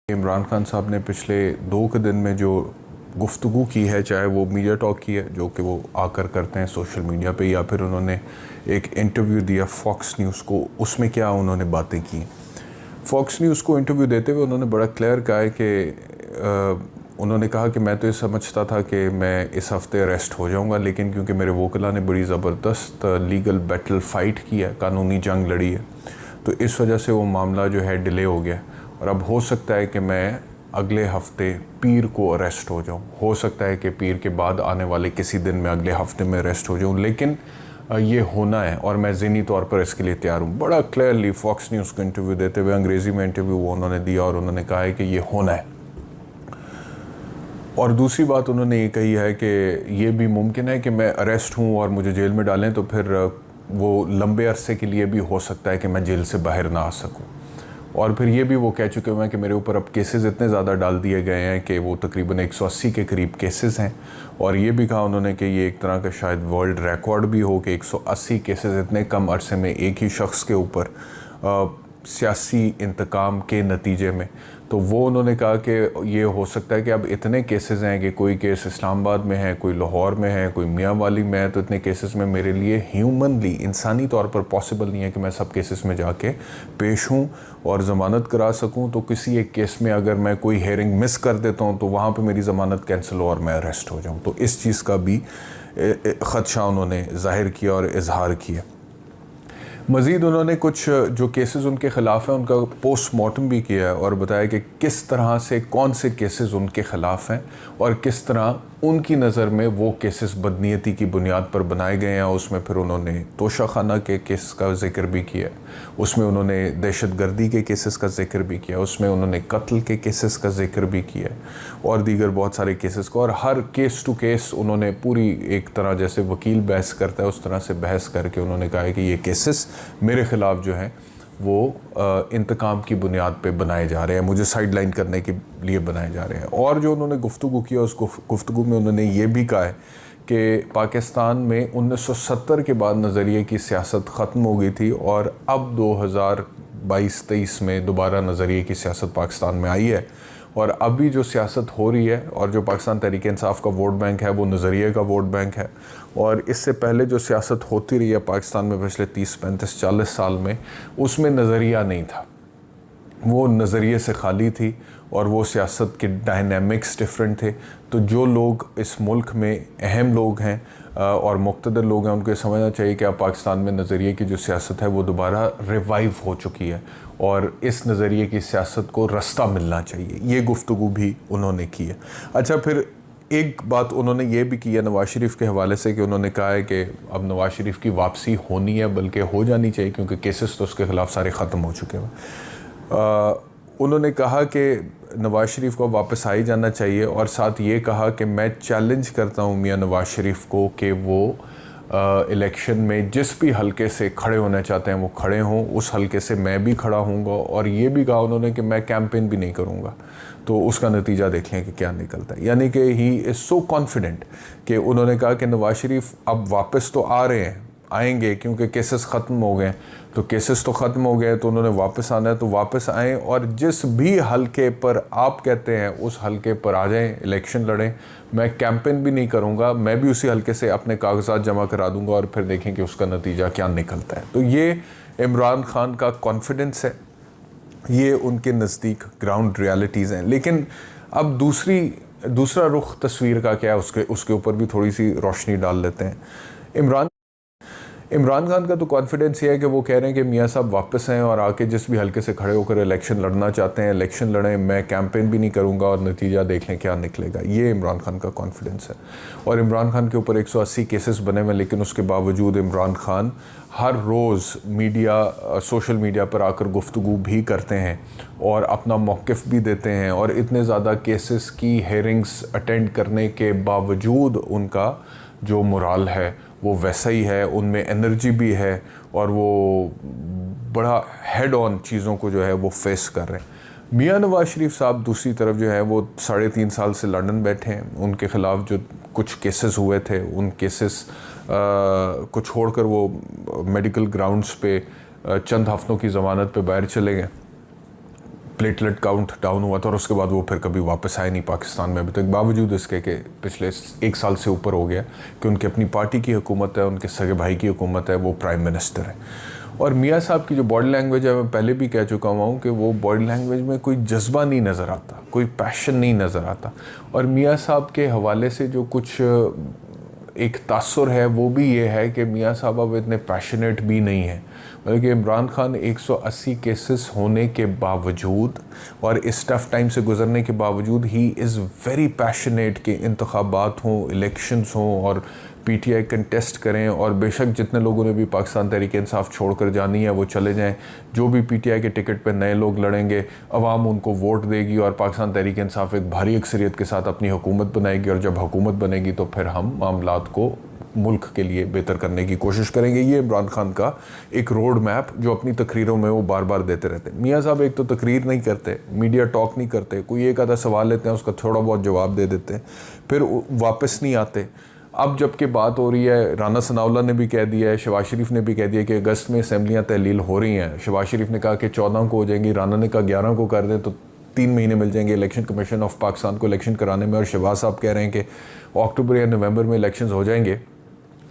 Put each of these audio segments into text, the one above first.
इमरान खान साहब ने पिछले 2 दिन में जो गुफ्तगू की है, चाहे वो मीडिया टॉक की है जो कि वो आकर करते हैं सोशल मीडिया पे, या फिर उन्होंने एक इंटरव्यू दिया फॉक्स न्यूज़ को, उसमें क्या उन्होंने बातें की। फॉक्स न्यूज़ को इंटरव्यू देते हुए उन्होंने बड़ा क्लियर कहा है कि उन्होंने कहा कि मैं तो ये समझता था कि मैं इस हफ़्ते अरेस्ट हो जाऊंगा, लेकिन क्योंकि मेरे वकीला ने बड़ी ज़बरदस्त लीगल बैटल फ़ाइट की है, कानूनी जंग लड़ी है, तो इस वजह से वो मामला जो है डिले हो गया और अब हो सकता है कि मैं अगले हफ्ते पीर को अरेस्ट हो जाऊं। हो सकता है कि पीर के बाद आने वाले किसी दिन में अगले हफ्ते में अरेस्ट हो जाऊं, लेकिन ये होना है और मैं ज़हनी तौर पर इसके लिए तैयार हूँ। बड़ा क्लियरली फॉक्स न्यूज़ को इंटरव्यू देते हुए, अंग्रेज़ी में इंटरव्यू वो उन्होंने दिया और उन्होंने कहा है कि ये होना है। और दूसरी बात उन्होंने ये कही है कि ये भी मुमकिन है कि मैं अरेस्ट हूँ और मुझे जेल में डालें, तो फिर वो लंबे अरसे के लिए भी हो सकता है कि मैं जेल से बाहर ना आ सकूँ। और फिर ये भी वो कह चुके हुए हैं कि मेरे ऊपर अब केसेस इतने ज़्यादा डाल दिए गए हैं कि वो तकरीबन 180 के करीब केसेस हैं। और ये भी कहा उन्होंने कि ये एक तरह का शायद वर्ल्ड रिकॉर्ड भी हो कि 180 केसेस इतने कम अरसे में एक ही शख्स के ऊपर सियासी इंतकाम के नतीजे में। तो वो उन्होंने कहा कि ये हो सकता है कि अब इतने केसेस हैं कि कोई केस इस्लामाबाद में है, कोई लाहौर में है, कोई मियांवाली में है, तो इतने केसेस में मेरे लिए ह्यूमनली, इंसानी तौर पर पॉसिबल नहीं है कि मैं सब केसेस में जाके पेश हूँ और ज़मानत करा सकूँ। तो किसी एक केस में अगर मैं कोई हेयरिंग मिस कर देता हूँ तो वहाँ पर मेरी ज़मानत कैंसिल हो और मैं अरेस्ट हो जाऊँ। तो इस चीज़ का भी ख़दशा उन्होंने ज़ाहिर किया और इजहार किया। मज़ीद उन्होंने कुछ जो केसेस उनके ख़िलाफ़ हैं उनका पोस्टमार्टम भी किया है और बताया कि किस तरह से कौन से केसेस उनके ख़िलाफ़ हैं और किस तरह उनकी नज़र में वो केसेस बदनीयती की बुनियाद पर बनाए गए हैं। उसमें फिर उन्होंने तोशाखाना के केस का ज़िक्र भी किया, उसमें उन्होंने दहशतगर्दी के केसेस का ज़िक्र भी किया, उसमें उन्होंने कत्ल के केसेस का ज़िक्र भी किया और दीगर बहुत सारे केसेस को। और हर केस टू केस उन्होंने पूरी एक तरह जैसे वकील बहस करता है उस तरह से बहस करके उन्होंने कहा है कि ये केसेस मेरे ख़िलाफ़ जो हैं वो इंतकाम की बुनियाद पे बनाए जा रहे हैं, मुझे साइड लाइन करने के लिए बनाए जा रहे हैं। और जो उन्होंने गुफ्तगू किया उस गुफ्तगू में उन्होंने ये भी कहा है कि पाकिस्तान में 1970 के बाद नज़रिए की सियासत ख़त्म हो गई थी और अब 2022-23 में दोबारा नज़रिए की सियासत पाकिस्तान में आई है। और अभी जो सियासत हो रही है और जो पाकिस्तान तहरीक इंसाफ का वोट बैंक है वो नज़रिए का वोट बैंक है। और इससे पहले जो सियासत होती रही है पाकिस्तान में पिछले 30-35-40 साल में, उसमें नज़रिया नहीं था, वो नज़रिए से खाली थी और वो सियासत के डायनामिक्स डिफरेंट थे। तो जो लोग इस मुल्क में अहम लोग हैं और मुक़्तदर लोग हैं उनको ये समझना चाहिए कि अब पाकिस्तान में नज़रिए की जो सियासत है वो दोबारा रिवाइव हो चुकी है और इस नज़रिए की सियासत को रास्ता मिलना चाहिए। ये गुफ्तगू भी उन्होंने की है। अच्छा, फिर एक बात उन्होंने ये भी की है नवाज़ शरीफ के हवाले से कि उन्होंने कहा है कि अब नवाज़ शरीफ की वापसी होनी है, बल्कि हो जानी चाहिए, क्योंकि केसेस तो उसके ख़िलाफ़ सारे ख़त्म हो चुके हैं। उन्होंने कहा कि नवाज़ शरीफ को वापस आ ही जाना चाहिए और साथ ये कहा कि मैं चैलेंज करता हूँ मियाँ नवाज़ शरीफ को कि वो इलेक्शन में जिस भी हलके से खड़े होना चाहते हैं वो खड़े हों, उस हलके से मैं भी खड़ा हूँगा। और ये भी कहा उन्होंने कि मैं कैंपेन भी नहीं करूँगा, तो उसका नतीजा देख लें कि क्या निकलता है। यानी कि ही इज़ सो कॉन्फिडेंट कि उन्होंने कहा कि नवाज़ शरीफ अब वापस तो आ रहे हैं, आएंगे, क्योंकि केसेस ख़त्म हो गए। तो केसेस तो ख़त्म हो गए तो उन्होंने वापस आना है, तो वापस आएँ और जिस भी हलके पर आप कहते हैं उस हलके पर आ जाएं, इलेक्शन लड़ें। मैं कैंपेन भी नहीं करूंगा, मैं भी उसी हलके से अपने कागजात जमा करा दूंगा और फिर देखें कि उसका नतीजा क्या निकलता है। तो ये इमरान खान का कॉन्फिडेंस है, ये उनके नज़दीक ग्राउंड रियलिटीज़ हैं। लेकिन अब दूसरा रुख तस्वीर का क्या है, उसके ऊपर भी थोड़ी सी रोशनी डाल लेते हैं। इमरान खान का तो कॉन्फिडेंस ये है कि वो कह रहे हैं कि मियाँ साहब वापस आएँ और आके जिस भी हलके से खड़े होकर इलेक्शन लड़ना चाहते हैं इलेक्शन लड़ें, मैं कैंपेन भी नहीं करूँगा और नतीजा देख लें क्या निकलेगा। ये इमरान खान का कॉन्फिडेंस है। और इमरान खान के ऊपर 180 केसेस बने हुए, लेकिन उसके बावजूद इमरान खान हर रोज़ सोशल मीडिया पर आकर गुफ्तगू भी करते हैं और अपना मौक़िफ़ भी देते हैं। और इतने ज़्यादा केसेस की हेयरिंग्स अटेंड करने के बावजूद उनका जो मोराल है वो वैसा ही है, उनमें एनर्जी भी है और वो बड़ा हेड ऑन चीज़ों को जो है वो फेस कर रहे हैं। मियाँ नवाज़ शरीफ साहब दूसरी तरफ जो है वो 3.5 साल से लंदन बैठे हैं। उनके ख़िलाफ़ जो कुछ केसेस हुए थे उन केसेस को छोड़कर वो मेडिकल ग्राउंड्स पे चंद हफ्तों की ज़मानत पे बाहर चले गए। प्लेटलेट काउंट डाउन हुआ था और उसके बाद वो फिर कभी वापस आए नहीं पाकिस्तान में अभी तक, बावजूद इसके कि पिछले 1 साल से ऊपर हो गया कि उनकी अपनी पार्टी की हुकूमत है, उनके सगे भाई की हुकूमत है, वो प्राइम मिनिस्टर है। और मियाँ साहब की जो बॉडी लैंग्वेज है, मैं पहले भी कह चुका हूँ कि वो बॉडी लैंग्वेज में कोई जज्बा नहीं नज़र आता, कोई पैशन नहीं नज़र आता। और मियाँ साहब के हवाले से जो कुछ एक तासुर है वो भी ये है कि मियाँ साहब अब इतने पैशनेट भी नहीं हैं। मतलब कि इमरान खान 180 केसेस होने के बावजूद और इस टफ टाइम से गुजरने के बावजूद ही इज़ वेरी पैशनेट कि इंतखाबात हों, इलेक्शंस हों और पीटीआई कंटेस्ट करें। और बेशक जितने लोगों ने भी पाकिस्तान तहरीक इंसाफ छोड़कर जानी है वो चले जाएं, जो भी पीटीआई के टिकट पे नए लोग लड़ेंगे, अवाम उनको वोट देगी और पाकिस्तान तहरीक इंसाफ एक भारी अक्सरियत के साथ अपनी हुकूमत बनाएगी। और जब हुकूमत बनेगी तो फिर हम मामलात को मुल्क के लिए बेहतर करने की कोशिश करेंगे। ये इमरान खान का एक रोड मैप जो अपनी तकरीरों में वो बार बार देते रहते हैं। मियाँ साहब एक तो तकरीर नहीं करते, मीडिया टॉक नहीं करते, कोई एक आधा सवाल लेते हैं उसका थोड़ा बहुत जवाब दे देते हैं, फिर वापस नहीं आते। अब जबकि बात हो रही है, राना सनाउल्लाह ने भी कह दिया है, शहबाज शरीफ ने भी कह दिया कि अगस्त में असम्बलियाँ तहलील हो रही हैं। शहबाज शरीफ ने कहा कि 14 को हो जाएंगी, राना ने कहा 11 को कर दें तो 3 महीने मिल जाएंगे इलेक्शन कमीशन ऑफ पाकिस्तान को इलेक्शन कराने में। और शहबाज साहब कह रहे हैं कि अक्टूबर या नवंबर में इलेक्शन हो जाएंगे।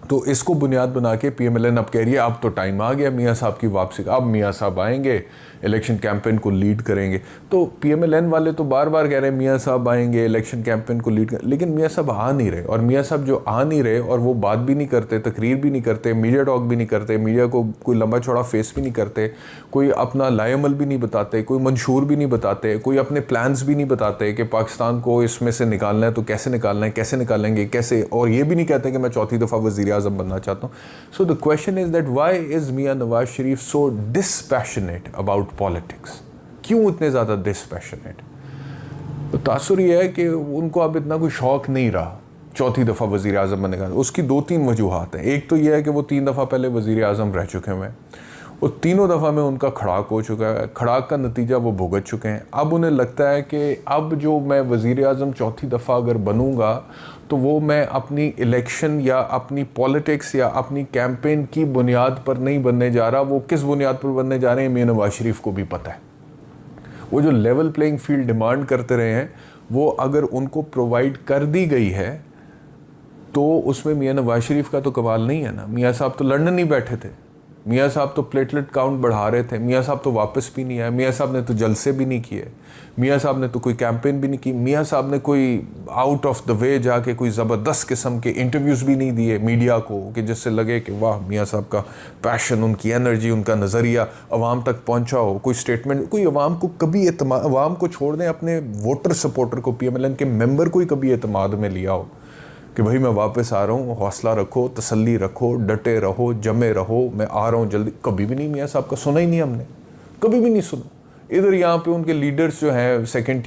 तो इसको बुनियाद बना के PMLN अब कह रही है अब तो टाइम आ गया मियाँ साहब की वापसी का, अब मियाँ साहब आएंगे, इलेक्शन कैंपेन को लीड करेंगे। तो PMLN वाले तो बार बार कह रहे हैं मियाँ साहब आएंगे, इलेक्शन कैंपेन को लीड करें, लेकिन मियाँ साहब आ नहीं रहे। और मियाँ साहब जो आ नहीं रहे और वो बात भी नहीं करते, तकरीर भी नहीं करते, मीडिया टॉक भी नहीं करते, मीडिया को कोई लंबा चौड़ा फेस भी नहीं करते, कोई अपना लाएमल भी नहीं बताते, कोई मंशूर भी नहीं बताते, कोई अपने प्लान्स भी नहीं बताते कि पाकिस्तान को इसमें से निकालना है तो कैसे निकालना है, कैसे निकालेंगे, कैसे। और ये भी नहीं कहते कि मैं चौथी दफ़ा वज़ीर आज़म बनना चाहता हूँ। So the question is that why is Mian Nawaz Sharif so dispassionate about politics? क्यों इतने ज़्यादा डिसपैशनेट? तो तासुर ये है कि उनको अब इतना कोई शौक़ नहीं रहा चौथी दफ़ा वज़ीर आज़म बनने का। उसकी 2-3 वजूहात हैं। एक तो ये है कि वो 3 दफ़ा पहले वज़ीर आज़म रह चुके हैं और तीनों दफ़ा में उनका खड़ाक हो चुका है, खड़ाक का नतीजा वो भुगत चुके हैं। अब उन्हें लगता है कि अब जो मैं वज़ीर आज़म चौथी दफ़ा अगर बनूँगा तो वो मैं अपनी इलेक्शन या अपनी पॉलिटिक्स या अपनी कैंपेन की बुनियाद पर नहीं बनने जा रहा। वो किस बुनियाद पर बनने जा रहे हैं मियाँ नवाज शरीफ को भी पता है। वो जो लेवल प्लेइंग फील्ड डिमांड करते रहे हैं वो अगर उनको प्रोवाइड कर दी गई है तो उसमें मियाँ नवाज शरीफ का तो कमाल नहीं है ना। मियाँ साहब तो लंदन नहीं बैठे थे, मियाँ साहब तो प्लेटलेट काउंट बढ़ा रहे थे, मियाँ साहब तो वापस भी नहीं आए, मियाँ साहब ने तो जलसे भी नहीं किए, मियाँ साहब ने तो कोई कैंपेन भी नहीं की, मियाँ साहब ने कोई आउट ऑफ द वे जाके कोई ज़बरदस्त किस्म के इंटरव्यूज़ भी नहीं दिए मीडिया को कि जिससे लगे कि वाह मियाँ साहब का पैशन, उनकी एनर्जी, उनका नज़रिया अवाम तक पहुँचा हो। कोई स्टेटमेंट, कोई अवाम को कभी एतमाद, अवाम को छोड़ दें, अपने वोटर सपोर्टर को, PMLN के मेंबर को ही कभी एतमाद में लिया हो कि भाई मैं वापस आ रहा हूँ, हौसला रखो, तसल्ली रखो, डटे रहो, जमे रहो, मैं आ रहा हूँ जल्दी। कभी भी नहीं मियाँ साहब का सुना ही नहीं हमने, कभी भी नहीं सुना। इधर यहाँ पे उनके लीडर्स जो हैं सेकंड